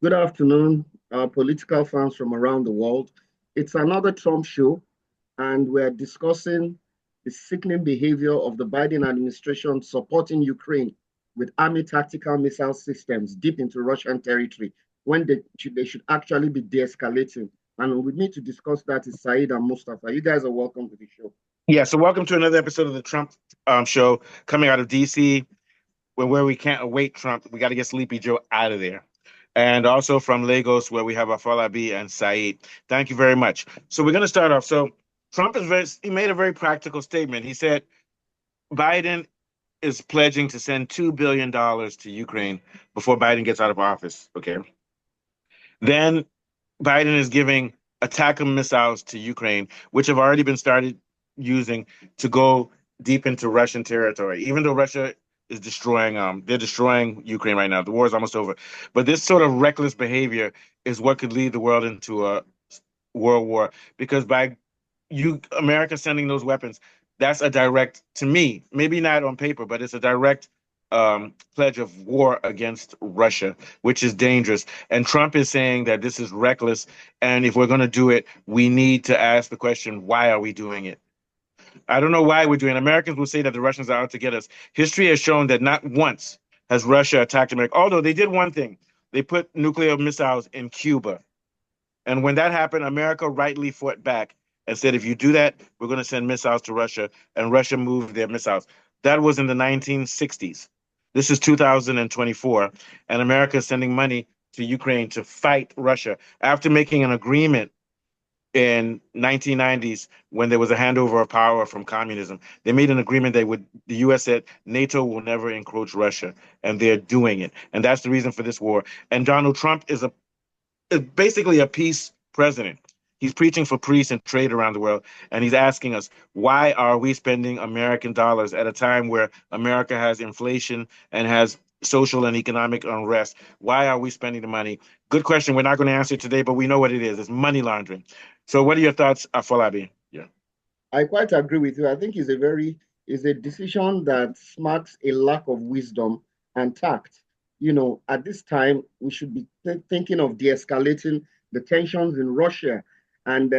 Good afternoon, political fans from around the world. It's another Trump show, and we're discussing the sickening behavior of the Biden administration supporting Ukraine with army tactical missile systems deep into Russian territory when they should actually be de-escalating. And with me to discuss that is Saeed and Mustafa. You guys are welcome to the show. Yeah, so welcome to another episode of the Trump show coming out of DC, where we can't await Trump. We got to get Sleepy Joe out of there. And also from Lagos, where we have Afolabi and Saeed. Thank you very much. So we're going to start off. So Trump he made a very practical statement. He said Biden is pledging to send $2 billion to Ukraine before Biden gets out of office. Okay. Then Biden is giving ATACMS missiles to Ukraine, which have already been started using to go deep into Russian territory. Even though Russia is they're destroying Ukraine right now. The war is almost over. But this sort of reckless behavior is what could lead the world into a world war. Because by America sending those weapons, that's a direct, to me, maybe not on paper, but it's a direct pledge of war against Russia, which is dangerous. And Trump is saying that this is reckless. And if we're going to do it, we need to ask the question, why are we doing it? I don't know why we're doing it. Americans will say that the Russians are out to get us. History has shown that not once has Russia attacked America, although they did one thing. They put nuclear missiles in Cuba. And when that happened, America rightly fought back and said, if you do that, we're going to send missiles to Russia. And Russia moved their missiles. That was in the 1960s. This is 2024. And America is sending money to Ukraine to fight Russia after making an agreement in 1990s when there was a handover of power from communism. They made an agreement the US said NATO will never encroach Russia, and they're doing it. And that's the reason for this war. And Donald Trump is basically a peace president. He's preaching for peace and trade around the world. And he's asking us, why are we spending American dollars at a time where America has inflation and has social and economic unrest? Why are we spending the money? Good question. We're not going to answer it today, but we know what it is. It's money laundering. So what are your thoughts, Afolabi? Yeah. I quite agree with you. I think it's a decision that marks a lack of wisdom and tact. At this time, we should be thinking of de-escalating the tensions in Russia. And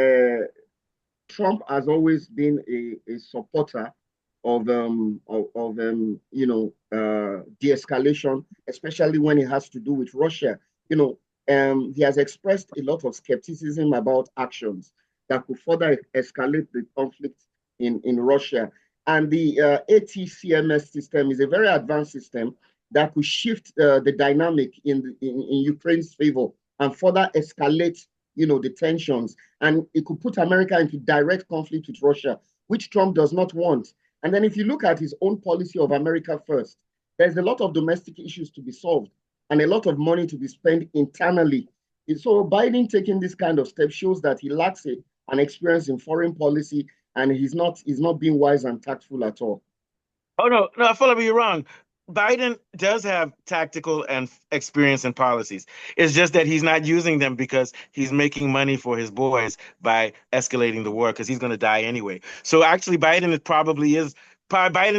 Trump has always been a supporter of de-escalation, especially when it has to do with Russia. He has expressed a lot of skepticism about actions that could further escalate the conflict in Russia. And the ATCMS system is a very advanced system that could shift the dynamic in Ukraine's favor and further escalate, the tensions. And it could put America into direct conflict with Russia, which Trump does not want. And then if you look at his own policy of America first, there's a lot of domestic issues to be solved and a lot of money to be spent internally. So Biden taking this kind of step shows that he lacks an experience in foreign policy, and he's not being wise and tactful at all. Oh no, I feel like you're wrong. Biden does have tactical and experience in policies. It's just that he's not using them because he's making money for his boys by escalating the war because he's going to die anyway. So actually, Biden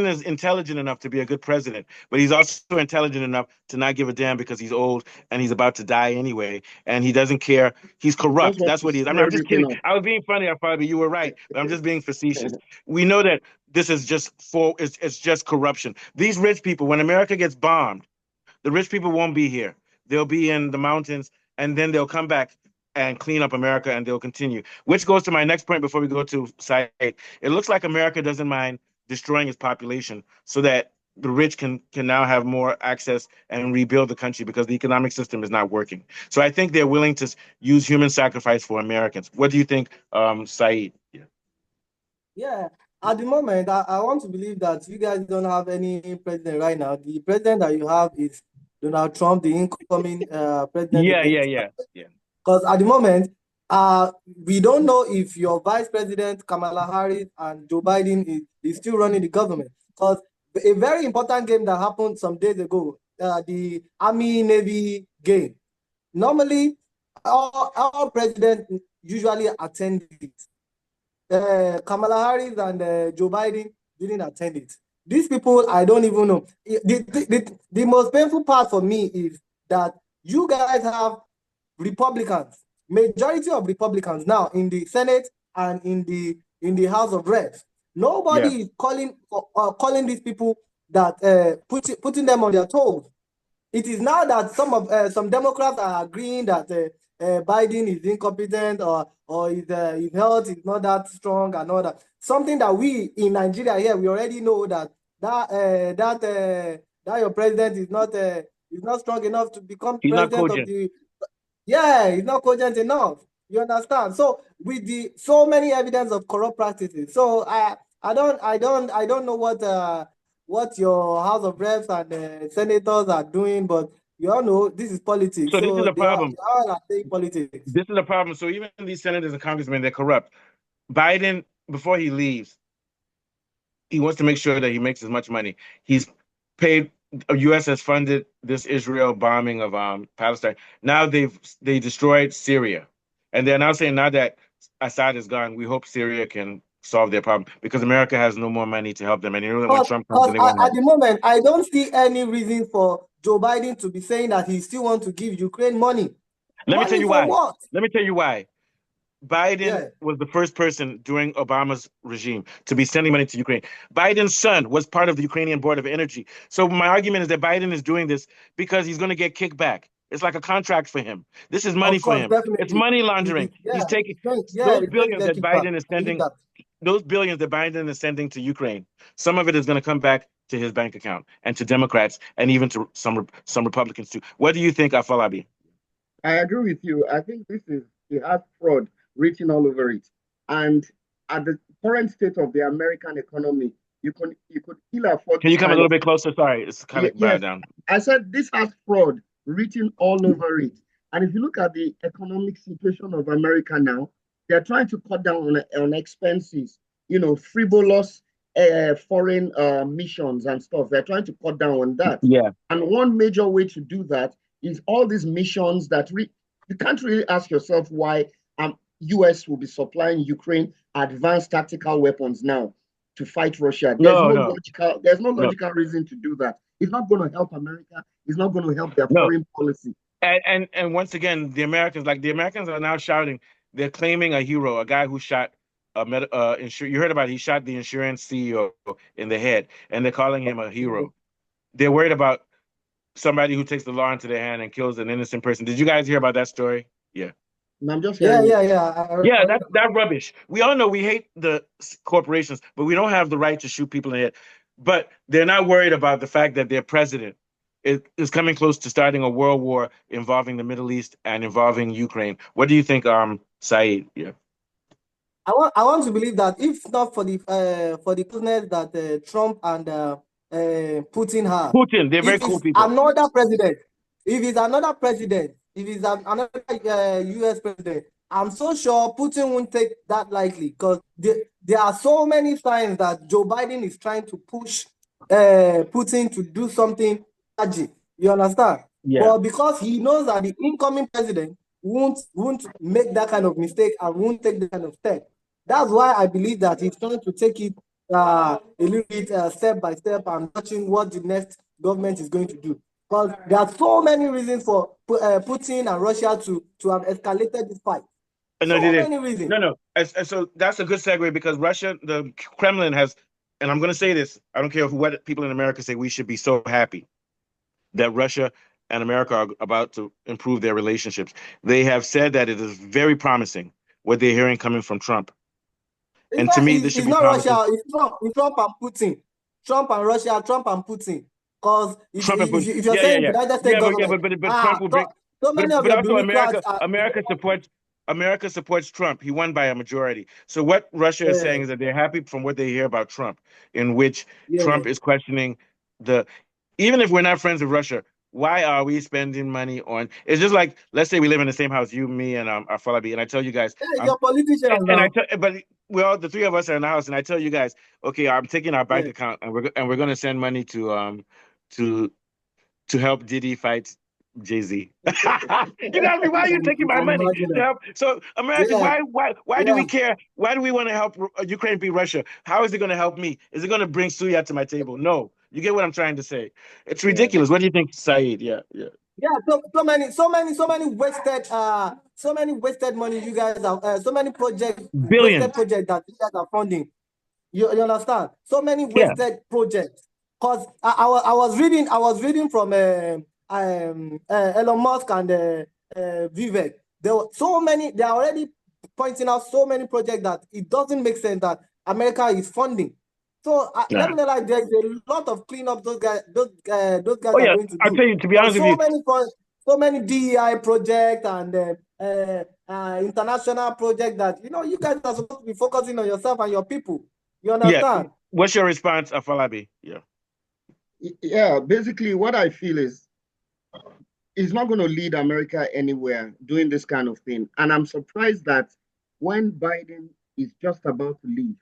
is intelligent enough to be a good president, but he's also intelligent enough to not give a damn because he's old and he's about to die anyway, and he doesn't care. He's corrupt. That's what he is. I'm just kidding. I was being funny. I probably you were right, but I'm just being facetious. We know that this is it's just corruption. These rich people, when America gets bombed, the rich people won't be here. They'll be in the mountains, and then they'll come back and clean up America, and they'll continue. Which goes to my next point before we go to site. It looks like America doesn't mind destroying its population so that the rich can now have more access and rebuild the country because the economic system is not working. So I think they're willing to use human sacrifice for Americans. What do you think, Saeed? Yeah, at the moment, I want to believe that you guys don't have any president right now. The president that you have is Donald Trump, the incoming president. Yeah. Because at the moment, we don't know if your vice president, Kamala Harris, and Joe Biden is still running the government. Because a very important game that happened some days ago, the Army-Navy game. Normally, our president usually attend it. Kamala Harris and Joe Biden didn't attend it. These people, I don't even know. The most painful part for me is that you guys have Republicans, majority of Republicans now in the Senate and in the House of Reps. Nobody is calling these people that putting them on their toes. It is now that some Democrats are agreeing that Biden is incompetent or his health is not that strong and all that. Something that we in Nigeria here, we already know that your president is not strong enough to become president of the. Yeah, he's not cogent enough. You understand? So with the so many evidence of corrupt practices, so I don't know what your House of Reps and senators are doing, but you all know this is politics. So this is a problem. They are playing politics. This is a problem. So even these senators and congressmen, they're corrupt. Biden, before he leaves, he wants to make sure that he makes as much money. He's paid. U.S. has funded this Israel bombing of Palestine. Now they destroyed Syria, and they're now saying now that Assad is gone, we hope Syria can solve their problem because America has no more money to help them. And you know that when Trump comes, they won't at the moment, I don't see any reason for Joe Biden to be saying that he still wants to give Ukraine money. Let me tell you why. What? Let me tell you why. Biden was the first person during Obama's regime to be sending money to Ukraine. Biden's son was part of the Ukrainian Board of Energy. So my argument is that Biden is doing this because he's going to get kickback. It's like a contract for him. This is money for him. Definitely. It's money laundering. He's taking those billions that Biden is sending. Those billions that Biden is sending to Ukraine. Some of it is going to come back to his bank account and to Democrats and even to some Republicans too. What do you think, Afolabi? I agree with you. I think it has fraud written all over it. And at the current state of the American economy, you could still afford. Can you come a little bit closer? Sorry, it's kind of bad down. I said this has fraud written all over it. And if you look at the economic situation of America now, they're trying to cut down on expenses, frivolous foreign missions and stuff. They're trying to cut down on that. Yeah. And one major way to do that is all these missions that you can't really ask yourself why U.S. will be supplying Ukraine advanced tactical weapons now to fight Russia. There's no logical reason to do that. It's not going to help America. It's not going to help their foreign policy. And once again, the Americans are now shouting. They're claiming a hero, a guy who shot you heard about it, he shot the insurance CEO in the head, and they're calling him a hero. They're worried about somebody who takes the law into their hand and kills an innocent person. Did you guys hear about that story? Yeah. I'm just that's rubbish. We all know we hate the corporations, but we don't have the right to shoot people in the head. But they're not worried about the fact that their president is coming close to starting a world war involving the Middle East and involving Ukraine. What do you think, Saeed? Yeah. I want to believe that if not for the business that Trump and Putin have. Putin, they're very cool people. Another president. If it's another president, if it's another U.S. president, I'm so sure Putin won't take that lightly because there are so many signs that Joe Biden is trying to push Putin to do something tragic. You understand? Yeah. But because he knows that the incoming president won't make that kind of mistake and won't take that kind of step. That's why I believe that he's trying to take it a little bit step by step and watching what the next government is going to do. Because there are so many reasons for Putin and Russia to have escalated this fight. Many reasons. No. So that's a good segue because Russia, the Kremlin has, and I'm going to say this, I don't care what people in America say, we should be so happy that Russia and America are about to improve their relationships. They have said that it is very promising what they're hearing coming from Trump. To me, this should be promising. Russia, it's Trump and Putin. Trump and Russia, Trump and Putin. Because if you're saying United States government, but Trump will bring. So many of but also America supports Trump. He won by a majority. So what Russia is saying is that they're happy from what they hear about Trump, in which Trump is questioning even if we're not friends with Russia, why are we spending money on? It's just like, let's say we live in the same house, you, me, and Afolabi, and I tell you guys, you're politicians, but the three of us are in the house, and I tell you guys, okay, I'm taking our bank account, and we're going to send money to help Diddy fight Jay-Z. You ask me, why are you taking my money to help? So Americans, why do we care? Why do we want to help Ukraine beat Russia? How is it going to help me? Is it going to bring Suya to my table? No. You get what I'm trying to say? It's ridiculous. What do you think, Saeed? Yeah. Yeah, so many wasted money you guys have, so many wasted Billions. projects that you guys are funding. You understand? So many Yeah. wasted projects. Cause I was reading from Elon Musk and Vivek. There were so many. They are already pointing out so many projects that it doesn't make sense that America is funding. So let Yeah. me know, like there's a lot of cleanup those guys Oh are yeah. going to I'll do. tell you, to be But honest with you, so many DEI projects and international projects that you guys are supposed to be focusing on yourself and your people. You yeah. understand? What's your response, Afalabi? Yeah. Yeah, basically what I feel is it's not going to lead America anywhere doing this kind of thing. And I'm surprised that when Biden is just about to leave,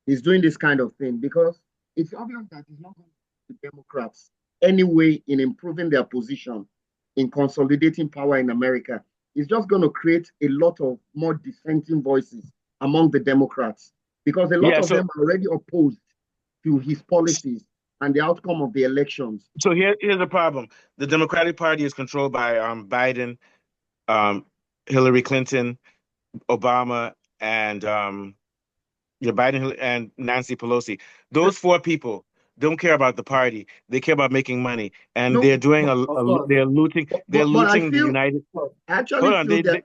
he's doing this kind of thing because it's obvious that he's not going to the Democrats anyway in improving their position in consolidating power in America. It's just going to create a lot of more dissenting voices among the Democrats because a lot Yeah. of them are already opposed to his policies and the outcome of the elections. So here's the problem. The Democratic Party is controlled by Biden, um, Hillary Clinton, Obama, and Biden and Nancy Pelosi. Those four people don't care about the party. They care about making money, and No, they're doing Of course. they're looting. They're but I looting the feel United. I actually Hold on. feel that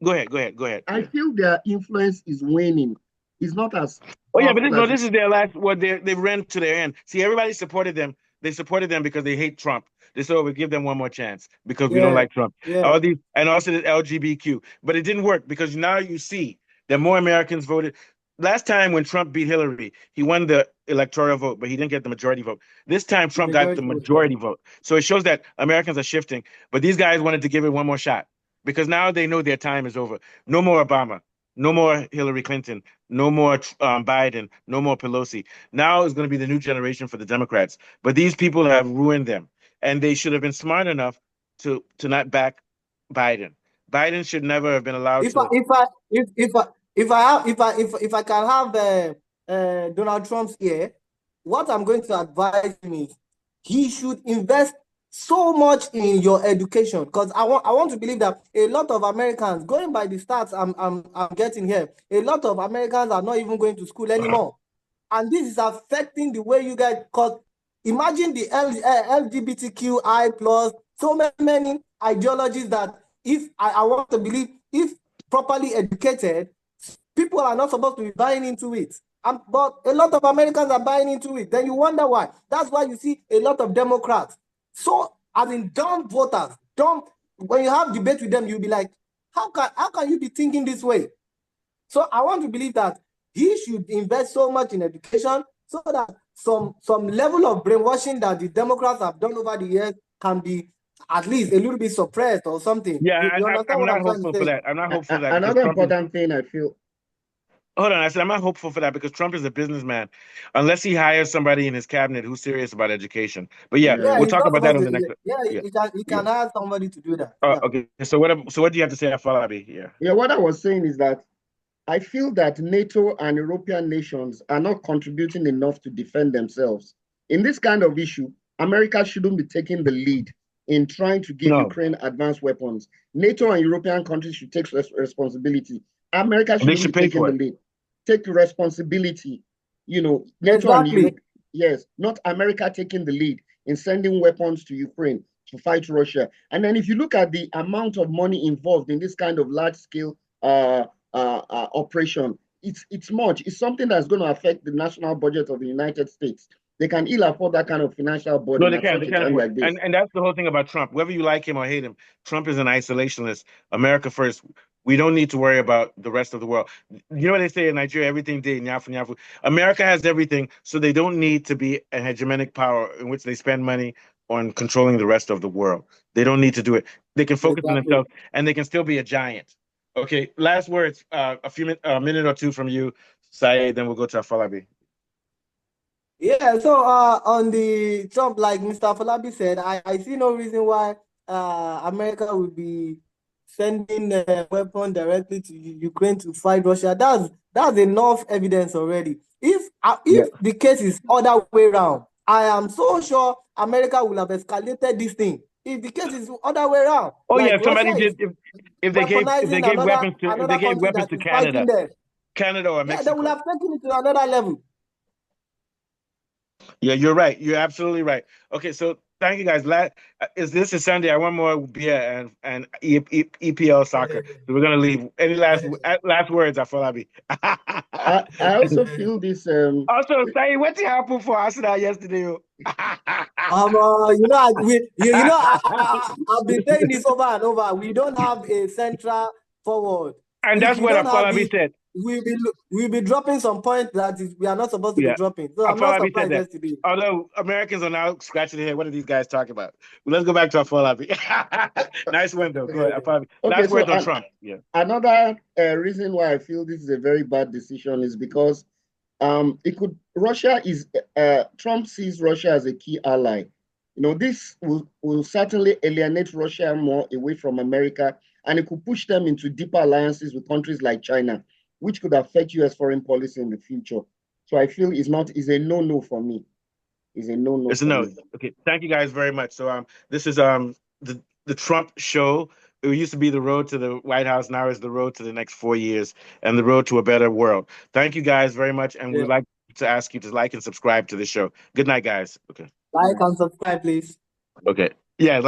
Go ahead. Go ahead. Go ahead. I Yeah. feel their influence is waning. It's not as Oh yeah, but powerful as this is their last. What they ran to their end. See, everybody supported them. They supported them because they hate Trump. They said, "Oh, we give them one more chance because we don't Yeah, like Trump." yeah. All these, and also the LGBTQ, but it didn't work because now you see that more Americans voted. Last time when Trump beat Hillary, he won the electoral vote, but he didn't get the majority vote. This time The Trump got the majority was there. majority vote. So it shows that Americans are shifting. But these guys wanted to give it one more shot because now they know their time is over. No more Obama. No more Hillary Clinton. No more Biden, no more Pelosi. Now is going to be the new generation for the Democrats. But these people have ruined them, and they should have been smart enough to not back Biden. Biden should never have been allowed If I to. if I if I have if I can have Donald Trump's ear, what I'm going to advise him is he should invest so much in your education because I want to believe that a lot of Americans, going by the stats I'm getting here, a lot of Americans are not even going to school anymore, and this is affecting the way you guys. Because imagine the LGBTQI plus so many ideologies that if I want to believe if properly educated, people are not supposed to be buying into it. But a lot of Americans are buying into it. Then you wonder why. That's why you see a lot of Democrats. So, as in dumb voters, dumb. When you have debate with them, you'll be like, how can you be thinking this way? So I want to believe that he should invest so much in education so that some level of brainwashing that the Democrats have done over the years can be at least a little bit suppressed or something. Yeah, You understand I'm what not I'm trying to hopeful for say? that. I'm not hopeful for that because another Trump is. important thing I feel. Hold on, I said I'm not hopeful for that because Trump is a businessman, unless he hires somebody in his cabinet who's serious about education. But yeah, Yeah, we'll Yeah, he's talk not about that supposed on to. the next. Yeah, Yeah, he yeah. can hire somebody to do that. Yeah. Okay. So what do you have to say, Afalabi? Yeah. yeah. What I was saying is that I feel that NATO and European nations are not contributing enough to defend themselves. In this kind of issue, America shouldn't be taking the lead in trying to give No, Ukraine advanced weapons. NATO and European countries should take responsibility. America they shouldn't be should pay taking for the it. lead. Take responsibility. NATO and Exactly. Europe, yes, not America taking the lead in sending weapons to Ukraine to fight Russia. And then if you look at the amount of money involved in this kind of large scale operation, it's much. It's something that's going to affect the national budget of the United States. They can ill afford that kind of financial No, burden they at can't. such They a can't time afford. like this. And that's the whole thing about Trump. Whether you like him or hate him, Trump is an isolationist. America first. We don't need to worry about the rest of the world. You know what they say in Nigeria? Everything day, nyafu nyafu. America has everything, so they don't need to be a hegemonic power in which they spend money on controlling the rest of the world. They don't need to do it. They can focus on Exactly. themselves, and they can still be a giant. Okay. Last words. A minute or two from you, Saeed. Then we'll go to Afalabi. Yeah, so on the Trump, like Mr. Falabi said, I see no reason why America would be sending a weapon directly to Ukraine to fight Russia. That's enough evidence already. Yeah. If the case is other way around, I am so sure America will have escalated this thing. if the case is the other way around. Oh like yeah, if somebody Russia is did if they gave weaponizing weapons to another country that is fighting them. Canada or Yeah, they Mexico. will have taken it to another level. Yeah, you're right. You're absolutely right. Okay, so thank you guys. This is Sunday. I want more beer and EPL soccer. So we're gonna leave. Any last words, Afolabi? I also feel this. Also, say what happened for Arsenal yesterday? You know, I've been saying this over and over. We don't have a central forward, and that's what Afolabi said. We'll be dropping some points that we are not supposed to be dropping. So I'm not surprised yesterday. Although Americans are now scratching their head, what are these guys talking about? Well, let's go back to Afolabi. Nice window. Go ahead, Afolabi. Last words on Trump. Yeah. Another reason why I feel this is a very bad decision is because Trump sees Russia as a key ally. You know, this will certainly alienate Russia more away from America, and it could push them into deeper alliances with countries like China, which could affect U.S. foreign policy in the future. So I feel is a no-no for me. It's a no-no. It's a no. Okay, thank you guys very much. So this is the Trump show. It used to be the road to the White House. Now is the road to the next 4 years and the road to a better world. Thank you guys very much, and we'd like to ask you to like and subscribe to the show. Good night, guys. Okay. Like and subscribe, please. Okay. Yeah.